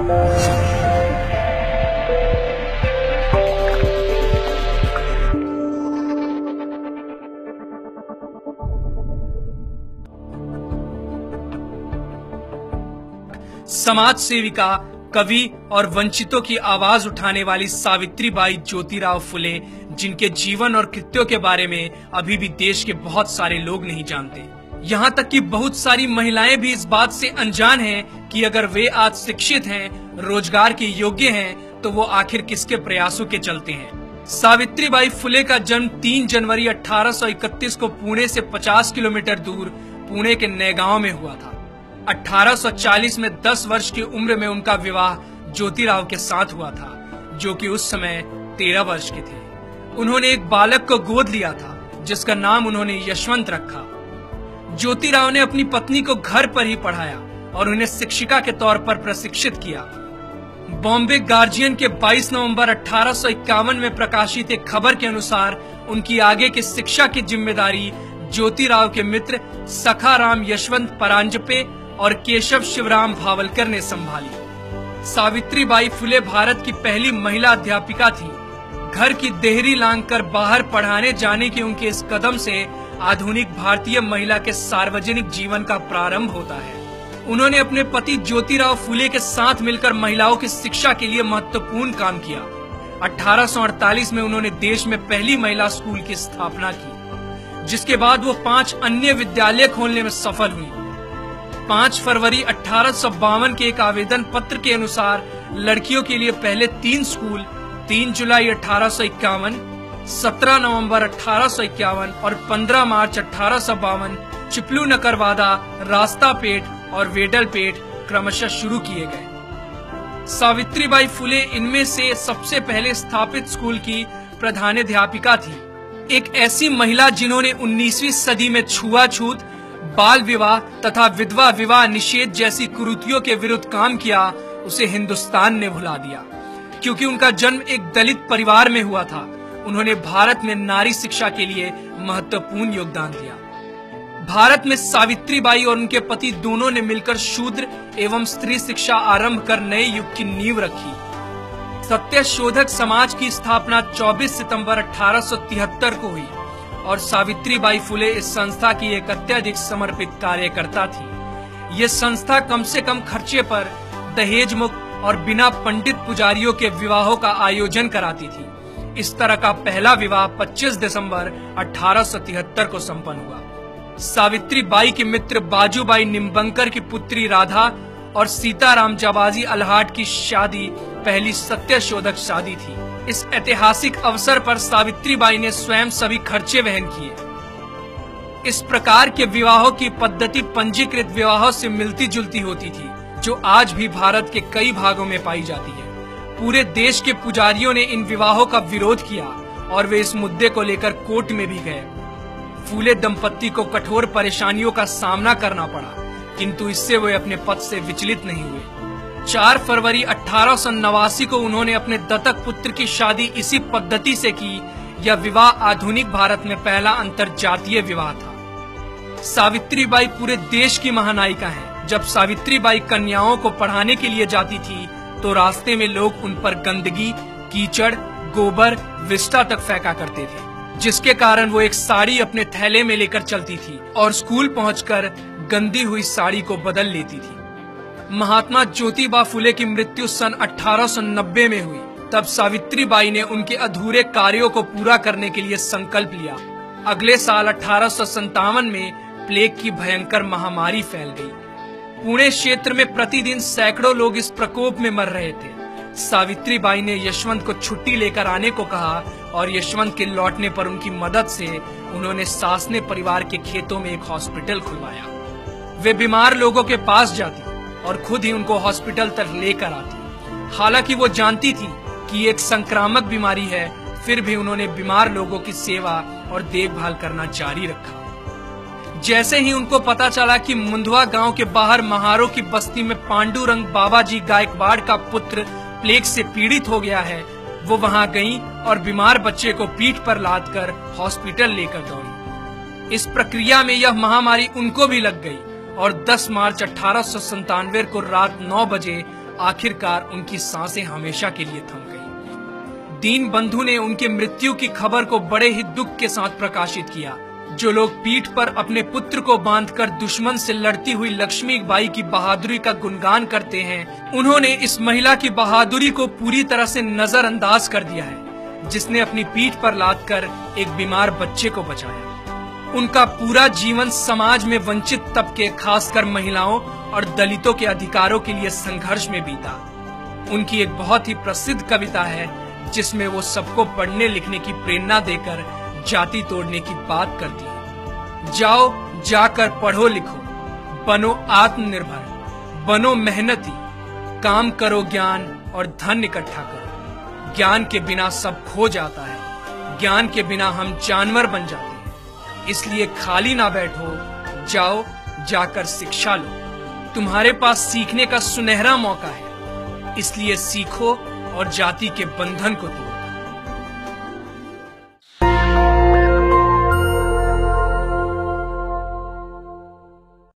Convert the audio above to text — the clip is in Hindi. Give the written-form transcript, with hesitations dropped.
समाज सेविका, कवि और वंचितों की आवाज उठाने वाली सावित्रीबाई ज्योतिराव फुले, जिनके जीवन और कृत्यों के बारे में अभी भी देश के बहुत सारे लोग नहीं जानते। यहाँ तक कि बहुत सारी महिलाएं भी इस बात से अनजान हैं कि अगर वे आज शिक्षित हैं, रोजगार के योग्य हैं, तो वो आखिर किसके प्रयासों के चलते हैं। सावित्रीबाई फुले का जन्म 3 जनवरी 1831 को पुणे से 50 किलोमीटर दूर पुणे के नैगांव में हुआ था। 1840 में 10 वर्ष की उम्र में उनका विवाह ज्योतिराव के साथ हुआ था, जो कि उस समय 13 वर्ष के थे। उन्होंने एक बालक को गोद लिया था, जिसका नाम उन्होंने यशवंत रखा। ज्योतिराव ने अपनी पत्नी को घर पर ही पढ़ाया और उन्हें शिक्षिका के तौर पर प्रशिक्षित किया। बॉम्बे गार्जियन के 22 नवंबर 1851 में प्रकाशित एक खबर के अनुसार उनकी आगे की शिक्षा की जिम्मेदारी ज्योतिराव के मित्र सखाराम यशवंत परांजपे और केशव शिवराम भावलकर ने संभाली। सावित्रीबाई फुले भारत की पहली महिला अध्यापिका थी। घर की देहरी लांघकर बाहर पढ़ाने जाने के उनके इस कदम से आधुनिक भारतीय महिला के सार्वजनिक जीवन का प्रारंभ होता है। उन्होंने अपने पति ज्योतिराव फुले के साथ मिलकर महिलाओं की शिक्षा के लिए महत्वपूर्ण काम किया। 1848 में उन्होंने देश में पहली महिला स्कूल की स्थापना की, जिसके बाद वो 5 अन्य विद्यालय खोलने में सफल हुई। 5 फरवरी 1852 के एक आवेदन पत्र के अनुसार लड़कियों के लिए पहले 3 स्कूल 3 जुलाई 1851, 17 नवंबर 1851 और 15 मार्च 1852 चिपलू नकरवादा, रास्तापेट और वेडलपेट क्रमशः शुरू किए गए। सावित्रीबाई फुले इनमें से सबसे पहले स्थापित स्कूल की प्रधानाध्यापिका थी। एक ऐसी महिला जिन्होंने 19वीं सदी में छुआछूत, बाल विवाह तथा विधवा विवाह निषेध जैसी कुरीतियों के विरुद्ध काम किया, उसे हिंदुस्तान ने भुला दिया। क्योंकि उनका जन्म एक दलित परिवार में हुआ था, उन्होंने भारत में नारी शिक्षा के लिए महत्वपूर्ण योगदान दिया। भारत में सावित्रीबाई और उनके पति दोनों ने मिलकर शूद्र एवं स्त्री शिक्षा आरंभ कर नए युग की नींव रखी। सत्यशोधक समाज की स्थापना 24 सितंबर 1873 को हुई और सावित्रीबाई फुले इस संस्था की एक अत्यधिक समर्पित कार्यकर्ता थी। ये संस्था कम से कम खर्चे पर दहेज मुक्त और बिना पंडित पुजारियों के विवाहों का आयोजन कराती थी। इस तरह का पहला विवाह 25 दिसंबर 1873 को संपन्न हुआ। सावित्रीबाई के मित्र बाजूबाई निम्बंकर की पुत्री राधा और सीताराम जाबाजी अल्हाट की शादी पहली सत्यशोधक शादी थी। इस ऐतिहासिक अवसर पर सावित्रीबाई ने स्वयं सभी खर्चे वहन किए। इस प्रकार के विवाहों की पद्धति पंजीकृत विवाहों से मिलती जुलती होती थी, जो आज भी भारत के कई भागों में पाई जाती है। पूरे देश के पुजारियों ने इन विवाहों का विरोध किया और वे इस मुद्दे को लेकर कोर्ट में भी गए। फूले दंपत्ति को कठोर परेशानियों का सामना करना पड़ा, किंतु इससे वे अपने पद से विचलित नहीं हुए। 4 फरवरी 1889 को उन्होंने अपने दत्तक पुत्र की शादी इसी पद्धति से की। यह विवाह आधुनिक भारत में पहला अंतरजातीय विवाह था। सावित्रीबाई पूरे देश की महानायिका हैं। जब सावित्रीबाई कन्याओं को पढ़ाने के लिए जाती थी, तो रास्ते में लोग उन पर गंदगी, कीचड़, गोबर, विष्ठा तक फेंका करते थे, जिसके कारण वो एक साड़ी अपने थैले में लेकर चलती थी और स्कूल पहुंचकर गंदी हुई साड़ी को बदल लेती थी। महात्मा ज्योतिबा फुले की मृत्यु सन 1890 में हुई। तब सावित्रीबाई ने उनके अधूरे कार्यों को पूरा करने के लिए संकल्प लिया। अगले साल 1857 में प्लेग की भयंकर महामारी फैल गई। पुणे क्षेत्र में प्रतिदिन सैकड़ों लोग इस प्रकोप में मर रहे थे। सावित्रीबाई ने यशवंत को छुट्टी लेकर आने को कहा और यशवंत के लौटने पर उनकी मदद से उन्होंने सासने परिवार के खेतों में एक हॉस्पिटल खुलवाया। वे बीमार लोगों के पास जाती और खुद ही उनको हॉस्पिटल तक लेकर आती। हालांकि वो जानती थी कि एक संक्रामक बीमारी है, फिर भी उन्होंने बीमार लोगों की सेवा और देखभाल करना जारी रखा। जैसे ही उनको पता चला कि मुंदवा गांव के बाहर महारों की बस्ती में पांडुरंग बाबाजी गायकवाड़ का पुत्र प्लेग से पीड़ित हो गया है, वो वहां गईं और बीमार बच्चे को पीठ पर लादकर हॉस्पिटल लेकर दौड़ी। इस प्रक्रिया में यह महामारी उनको भी लग गई और 10 मार्च 1897 को रात 9 बजे आखिरकार उनकी सांसें हमेशा के लिए थम गई। दीन बंधु ने उनके मृत्यु की खबर को बड़े ही दुख के साथ प्रकाशित किया। जो लोग पीठ पर अपने पुत्र को बांधकर दुश्मन से लड़ती हुई लक्ष्मीबाई की बहादुरी का गुणगान करते हैं, उन्होंने इस महिला की बहादुरी को पूरी तरह से नजरअंदाज कर दिया है, जिसने अपनी पीठ पर लादकर एक बीमार बच्चे को बचाया। उनका पूरा जीवन समाज में वंचित तबके, खासकर महिलाओं और दलितों के अधिकारों के लिए संघर्ष में बीता। उनकी एक बहुत ही प्रसिद्ध कविता है जिसमें वो सबको पढ़ने लिखने की प्रेरणा देकर जाति तोड़ने की बात करती है। जाओ जाकर पढ़ो लिखो, बनो आत्मनिर्भर, बनो मेहनती, काम करो ज्ञान और धन इकट्ठा करो। ज्ञान के बिना सब खो जाता है, ज्ञान के बिना हम जानवर बन जाते हैं। इसलिए खाली ना बैठो, जाओ जाकर शिक्षा लो। तुम्हारे पास सीखने का सुनहरा मौका है, इसलिए सीखो और जाति के बंधन को तोड़ो।